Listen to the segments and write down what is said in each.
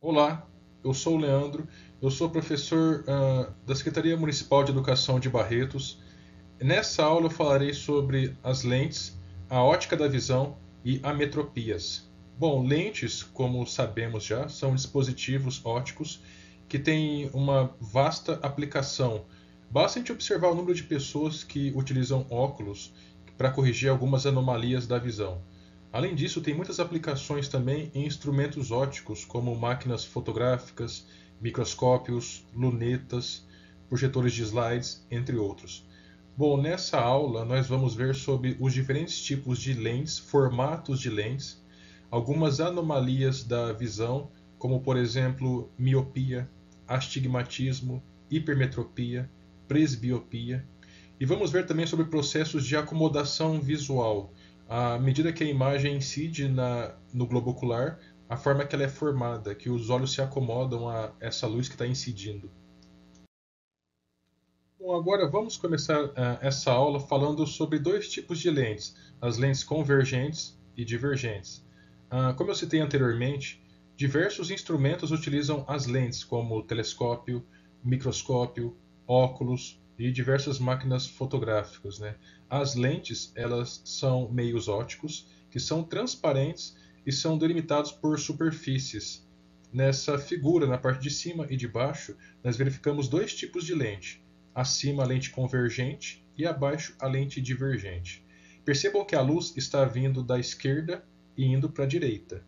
Olá, eu sou o Leandro, eu sou professor da Secretaria Municipal de Educação de Barretos. Nessa aula eu falarei sobre as lentes, a ótica da visão e ametropias. Bom, lentes, como sabemos já, são dispositivos ópticos que têm uma vasta aplicação. Basta a gente observar o número de pessoas que utilizam óculos para corrigir algumas anomalias da visão. Além disso, tem muitas aplicações também em instrumentos ópticos, como máquinas fotográficas, microscópios, lunetas, projetores de slides, entre outros. Bom, nessa aula nós vamos ver sobre os diferentes tipos de lentes, formatos de lentes, algumas anomalias da visão, como por exemplo miopia, astigmatismo, hipermetropia, presbiopia, e vamos ver também sobre processos de acomodação visual, à medida que a imagem incide no globo ocular, a forma que ela é formada, que os olhos se acomodam a essa luz que está incidindo. Bom, agora vamos começar essa aula falando sobre dois tipos de lentes, as lentes convergentes e divergentes. Como eu citei anteriormente, diversos instrumentos utilizam as lentes, como telescópio, microscópio, óculos e diversas máquinas fotográficas, né? As lentes, elas são meios ópticos que são transparentes e são delimitados por superfícies. Nessa figura, na parte de cima e de baixo, nós verificamos dois tipos de lente. Acima a lente convergente e abaixo a lente divergente. Percebam que a luz está vindo da esquerda e indo para a direita.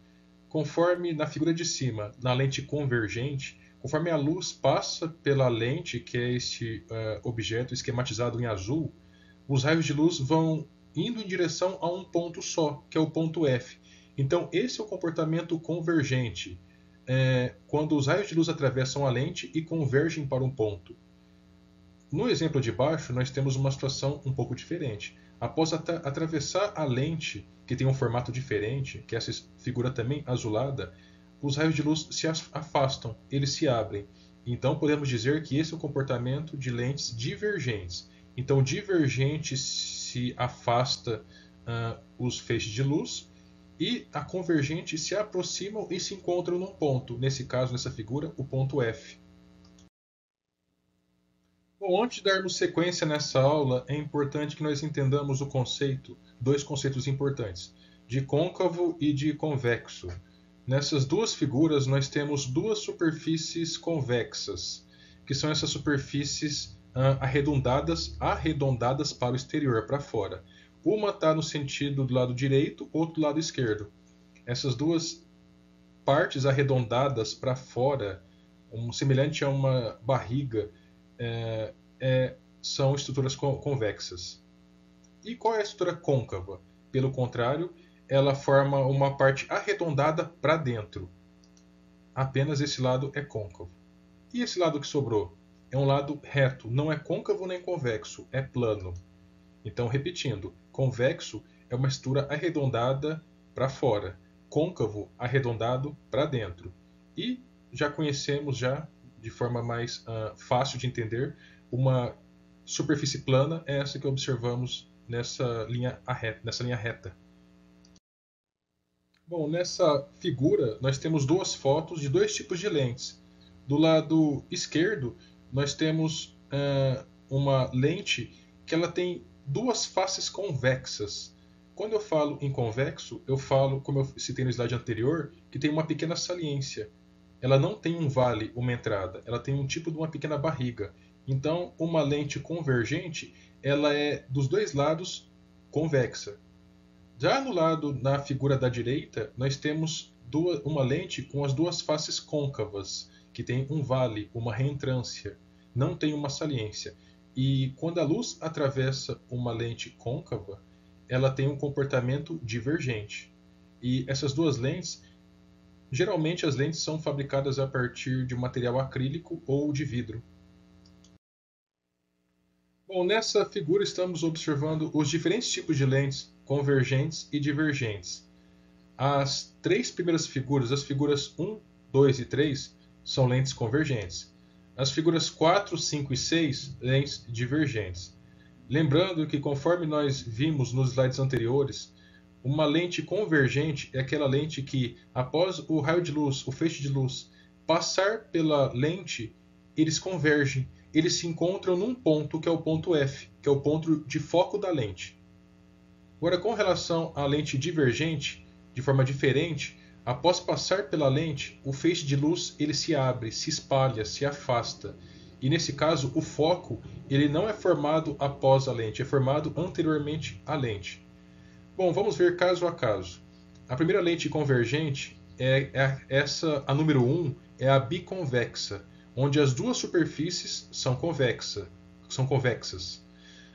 Conforme na figura de cima, na lente convergente, conforme a luz passa pela lente, que é este objeto esquematizado em azul, os raios de luz vão indo em direção a um ponto só, que é o ponto F. Então, esse é o comportamento convergente, quando os raios de luz atravessam a lente e convergem para um ponto. No exemplo de baixo, nós temos uma situação um pouco diferente. Após atravessar a lente, que tem um formato diferente, que é essa figura também azulada, os raios de luz se afastam, eles se abrem. Então podemos dizer que esse é o comportamento de lentes divergentes. Então, divergente se afasta os feixes de luz e a convergente se aproximam e se encontram num ponto. Nesse caso, nessa figura, o ponto F. Bom, antes de darmos sequência nessa aula, é importante que nós entendamos dois conceitos importantes, de côncavo e de convexo. Nessas duas figuras, nós temos duas superfícies convexas, que são essas superfícies arredondadas para o exterior, para fora. Uma está no sentido do lado direito, outra do lado esquerdo. Essas duas partes arredondadas para fora, semelhante a uma barriga, são estruturas convexas. E qual é a estrutura côncava? Pelo contrário, ela forma uma parte arredondada para dentro. Apenas esse lado é côncavo. E esse lado que sobrou? É um lado reto, não é côncavo nem convexo, é plano. Então, repetindo, convexo é uma estrutura arredondada para fora, côncavo arredondado para dentro. E já conhecemos de forma mais fácil de entender, uma superfície plana é essa que observamos nessa linha reta. Bom, nessa figura nós temos duas fotos de dois tipos de lentes. Do lado esquerdo nós temos uma lente que ela tem duas faces convexas. Quando eu falo em convexo, eu falo, como eu citei no slide anterior, que tem uma pequena saliência. Ela não tem um vale, uma entrada, ela tem um tipo de uma pequena barriga. Então, uma lente convergente, ela é dos dois lados convexa. Já no lado, na figura da direita, nós temos uma lente com as duas faces côncavas, que tem um vale, uma reentrância, não tem uma saliência. E quando a luz atravessa uma lente côncava, ela tem um comportamento divergente. E essas duas lentes, geralmente as lentes são fabricadas a partir de um material acrílico ou de vidro. Bom, nessa figura estamos observando os diferentes tipos de lentes convergentes e divergentes. As três primeiras figuras, as figuras 1, 2 e 3, são lentes convergentes. As figuras 4, 5 e 6, lentes divergentes. Lembrando que, conforme nós vimos nos slides anteriores, Uma lente convergente é aquela lente que, após o raio de luz, o feixe de luz, passar pela lente, eles convergem. Eles se encontram num ponto que é o ponto F, que é o ponto de foco da lente. Agora, com relação à lente divergente, de forma diferente, após passar pela lente, o feixe de luz ele se abre, se espalha, se afasta. E nesse caso, o foco ele não é formado após a lente, é formado anteriormente à lente. Bom, vamos ver caso a caso. A primeira lente convergente a número 1, é a biconvexa, onde as duas superfícies são convexas.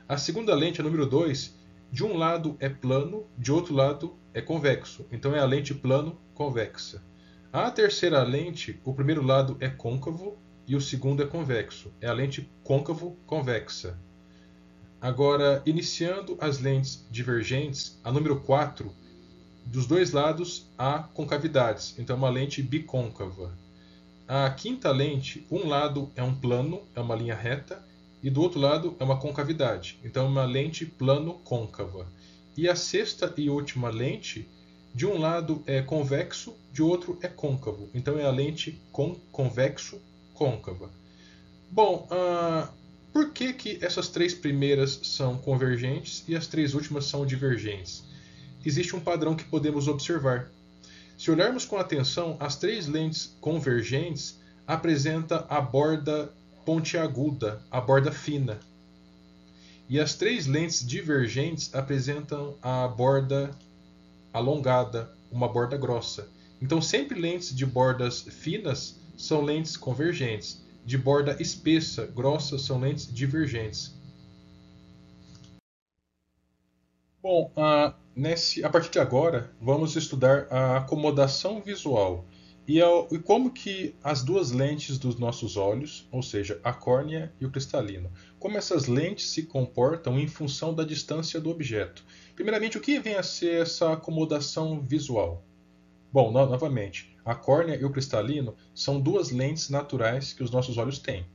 A segunda lente, a número 2, de um lado é plano, de outro lado é convexo. Então é a lente plano-convexa. A terceira lente, o primeiro lado é côncavo e o segundo é convexo. É a lente côncavo-convexa. Agora, iniciando as lentes divergentes, a número 4, dos dois lados há concavidades. Então é uma lente bicôncava. A quinta lente, um lado é um plano, é uma linha reta, e do outro lado é uma concavidade. Então é uma lente plano-côncava. E a sexta e última lente, de um lado é convexo, de outro é côncavo. Então é a lente convexo-côncava. Bom, por que essas três primeiras são convergentes e as três últimas são divergentes? Existe um padrão que podemos observar. Se olharmos com atenção, as três lentes convergentes apresentam a borda pontiaguda, a borda fina. E as três lentes divergentes apresentam a borda alongada, uma borda grossa. Então, sempre lentes de bordas finas são lentes convergentes. De borda espessa, grossa, são lentes divergentes. Bom, a partir de agora, vamos estudar a acomodação visual e como que as duas lentes dos nossos olhos, ou seja, a córnea e o cristalino, como essas lentes se comportam em função da distância do objeto. Primeiramente, o que vem a ser essa acomodação visual? Bom, novamente, a córnea e o cristalino são duas lentes naturais que os nossos olhos têm.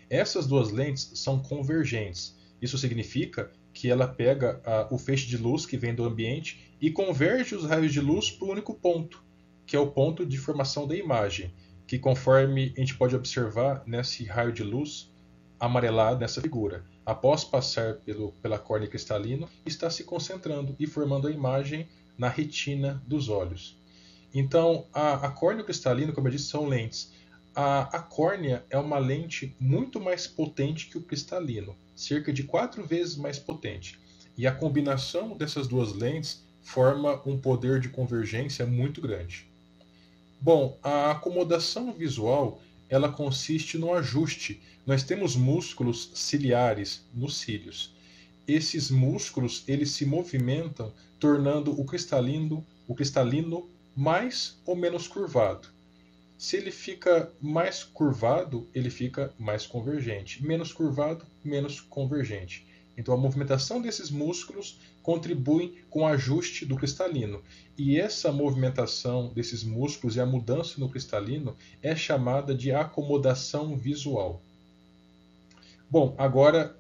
Essas duas lentes são convergentes. Isso significa que ela pega o feixe de luz que vem do ambiente e converge os raios de luz para o único ponto, que é o ponto de formação da imagem, que conforme a gente pode observar nesse raio de luz amarelado nessa figura, após passar pela córnea cristalina, está se concentrando e formando a imagem na retina dos olhos. Então, a córnea e o cristalino, como eu disse, são lentes. A córnea é uma lente muito mais potente que o cristalino, cerca de 4 vezes mais potente. E a combinação dessas duas lentes forma um poder de convergência muito grande. Bom, a acomodação visual ela consiste no ajuste. Nós temos músculos ciliares nos cílios. Esses músculos eles se movimentam, tornando o cristalino mais ou menos curvado. Se ele fica mais curvado, ele fica mais convergente. Menos curvado, menos convergente. Então a movimentação desses músculos contribui com o ajuste do cristalino. E essa movimentação desses músculos e a mudança no cristalino é chamada de acomodação visual. Bom,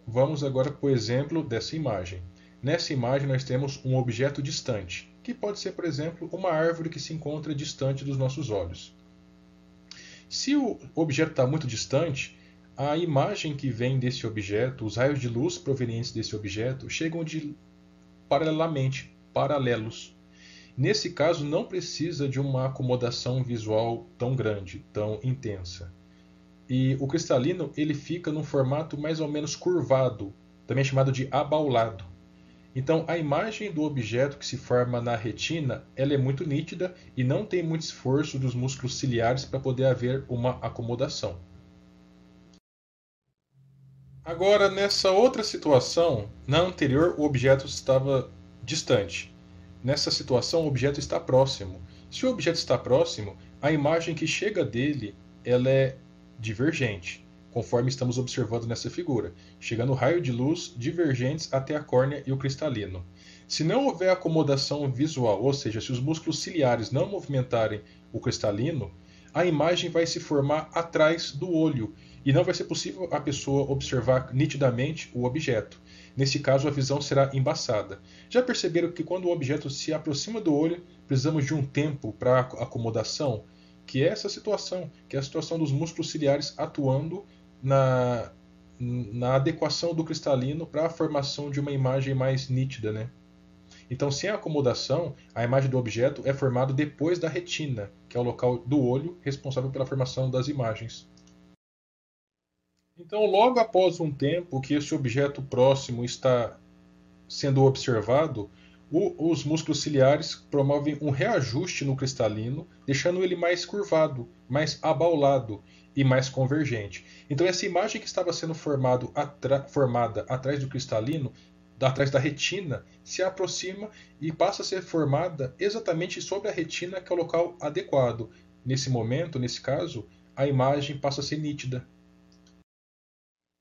vamos agora para o exemplo dessa imagem. Nessa imagem nós temos um objeto distante, que pode ser, por exemplo, uma árvore que se encontra distante dos nossos olhos. Se o objeto está muito distante, a imagem que vem desse objeto, os raios de luz provenientes desse objeto, chegam paralelos. Nesse caso, não precisa de uma acomodação visual tão grande, tão intensa. E o cristalino ele fica num formato mais ou menos curvado, também chamado de abaulado. Então, a imagem do objeto que se forma na retina ela é muito nítida e não tem muito esforço dos músculos ciliares para poder haver uma acomodação. Agora, nessa outra situação, na anterior o objeto estava distante. Nessa situação, o objeto está próximo. Se o objeto está próximo, a imagem que chega dele ela é divergente, conforme estamos observando nessa figura, chegando raio de luz divergentes até a córnea e o cristalino. Se não houver acomodação visual, ou seja, se os músculos ciliares não movimentarem o cristalino, a imagem vai se formar atrás do olho e não vai ser possível a pessoa observar nitidamente o objeto. Nesse caso, a visão será embaçada. Já perceberam que quando o objeto se aproxima do olho, precisamos de um tempo para acomodação? Que é essa situação, que é a situação dos músculos ciliares atuando na adequação do cristalino para a formação de uma imagem mais nítida, né? Então, sem a acomodação, a imagem do objeto é formada depois da retina, que é o local do olho responsável pela formação das imagens. Então, logo após um tempo que esse objeto próximo está sendo observado, os músculos ciliares promovem um reajuste no cristalino, deixando ele mais curvado, mais abaulado e mais convergente. Então, essa imagem que estava sendo formada atrás do cristalino, atrás da retina, se aproxima e passa a ser formada exatamente sobre a retina, que é o local adequado. Nesse momento, nesse caso, a imagem passa a ser nítida.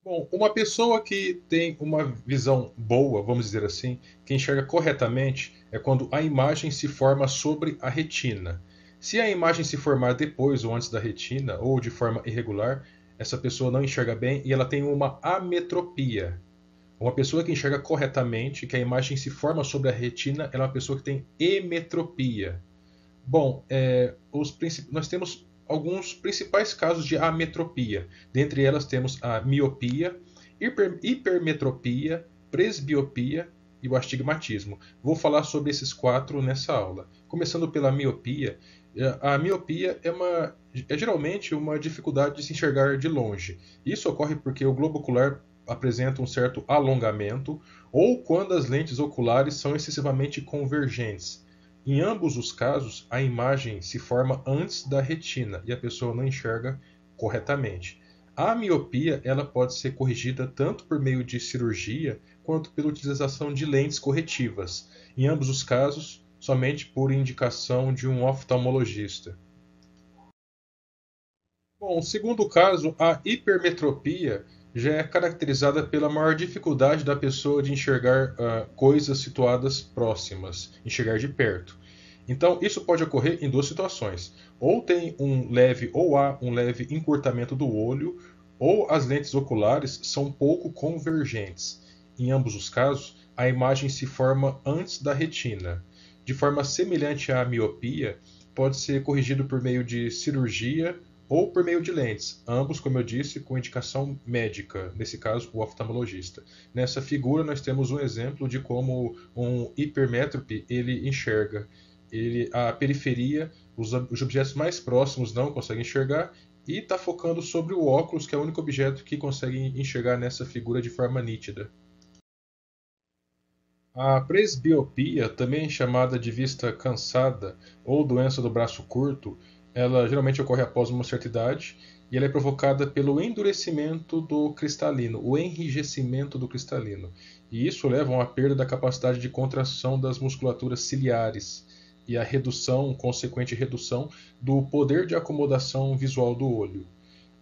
Bom, uma pessoa que tem uma visão boa, vamos dizer assim, que enxerga corretamente, é quando a imagem se forma sobre a retina. Se a imagem se formar depois ou antes da retina, ou de forma irregular, essa pessoa não enxerga bem e ela tem uma ametropia. Uma pessoa que enxerga corretamente, que a imagem se forma sobre a retina, ela é uma pessoa que tem emetropia. Bom, nós temos alguns principais casos de ametropia. Dentre elas temos a miopia, hipermetropia, presbiopia e o astigmatismo. Vou falar sobre esses 4 nessa aula. Começando pela miopia. A miopia é geralmente uma dificuldade de se enxergar de longe. Isso ocorre porque o globo ocular apresenta um certo alongamento ou quando as lentes oculares são excessivamente convergentes. Em ambos os casos, a imagem se forma antes da retina e a pessoa não enxerga corretamente. A miopia ela pode ser corrigida tanto por meio de cirurgia quanto pela utilização de lentes corretivas. Em ambos os casos, somente por indicação de um oftalmologista. Bom, o segundo caso, a hipermetropia, já é caracterizada pela maior dificuldade da pessoa de enxergar coisas situadas próximas, enxergar de perto. Então, isso pode ocorrer em 2 situações. Ou há um leve encurtamento do olho, ou as lentes oculares são pouco convergentes. Em ambos os casos, a imagem se forma antes da retina. De forma semelhante à miopia, pode ser corrigido por meio de cirurgia ou por meio de lentes, ambos, como eu disse, com indicação médica, nesse caso o oftalmologista. Nessa figura nós temos um exemplo de como um hipermétrope ele enxerga. A periferia, os objetos mais próximos não conseguem enxergar e está focando sobre o óculos, que é o único objeto que consegue enxergar nessa figura de forma nítida. A presbiopia, também chamada de vista cansada ou doença do braço curto, ela geralmente ocorre após uma certa idade e ela é provocada pelo endurecimento do cristalino, o enrijecimento do cristalino. E isso leva a uma perda da capacidade de contração das musculaturas ciliares e a consequente redução do poder de acomodação visual do olho.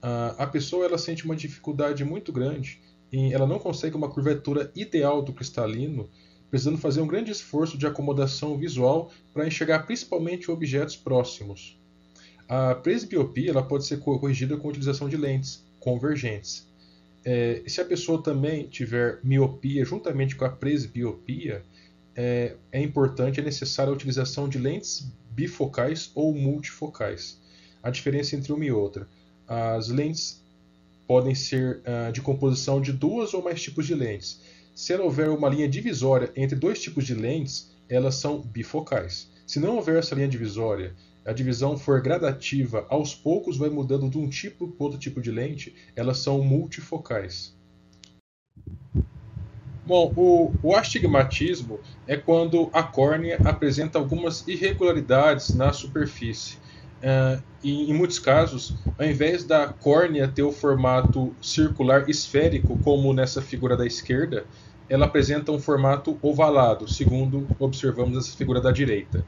A pessoa ela sente uma dificuldade muito grande e ela não consegue uma curvatura ideal do cristalino, precisando fazer um grande esforço de acomodação visual para enxergar principalmente objetos próximos. A presbiopia ela pode ser corrigida com a utilização de lentes convergentes. Se a pessoa também tiver miopia juntamente com a presbiopia, é necessária a utilização de lentes bifocais ou multifocais. A diferença entre uma e outra: as lentes podem ser de composição de 2 ou mais tipos de lentes. Se houver uma linha divisória entre 2 tipos de lentes, elas são bifocais. Se não houver essa linha divisória, a divisão for gradativa, aos poucos vai mudando de um tipo para outro tipo de lente, elas são multifocais. Bom, o astigmatismo é quando a córnea apresenta algumas irregularidades na superfície. E em muitos casos, ao invés da córnea ter o formato circular esférico, como nessa figura da esquerda, ela apresenta um formato ovalado, segundo observamos nessa figura da direita.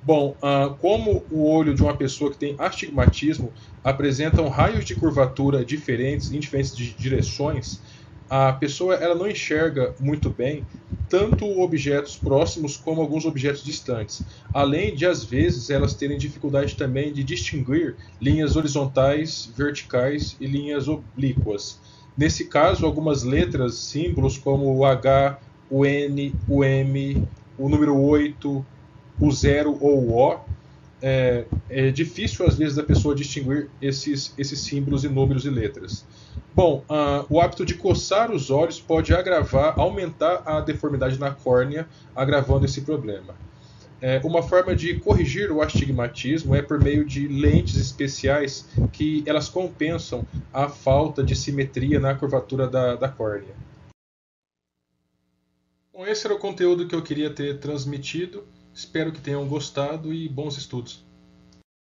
Bom, como o olho de uma pessoa que tem astigmatismo apresentam raios de curvatura diferentes em diferentes direções, a pessoa ela não enxerga muito bem tanto objetos próximos como alguns objetos distantes, além de às vezes elas terem dificuldade também de distinguir linhas horizontais, verticais e linhas oblíquas. Nesse caso, algumas letras, símbolos como o H, o N, o M, o número 8, o 0 ou o O, é difícil às vezes da pessoa distinguir esses símbolos e números e letras. Bom, o hábito de coçar os olhos pode agravar, aumentar a deformidade na córnea, agravando esse problema. Uma forma de corrigir o astigmatismo é por meio de lentes especiais que elas compensam a falta de simetria na curvatura da córnea. Bom, esse era o conteúdo que eu queria ter transmitido. Espero que tenham gostado e bons estudos.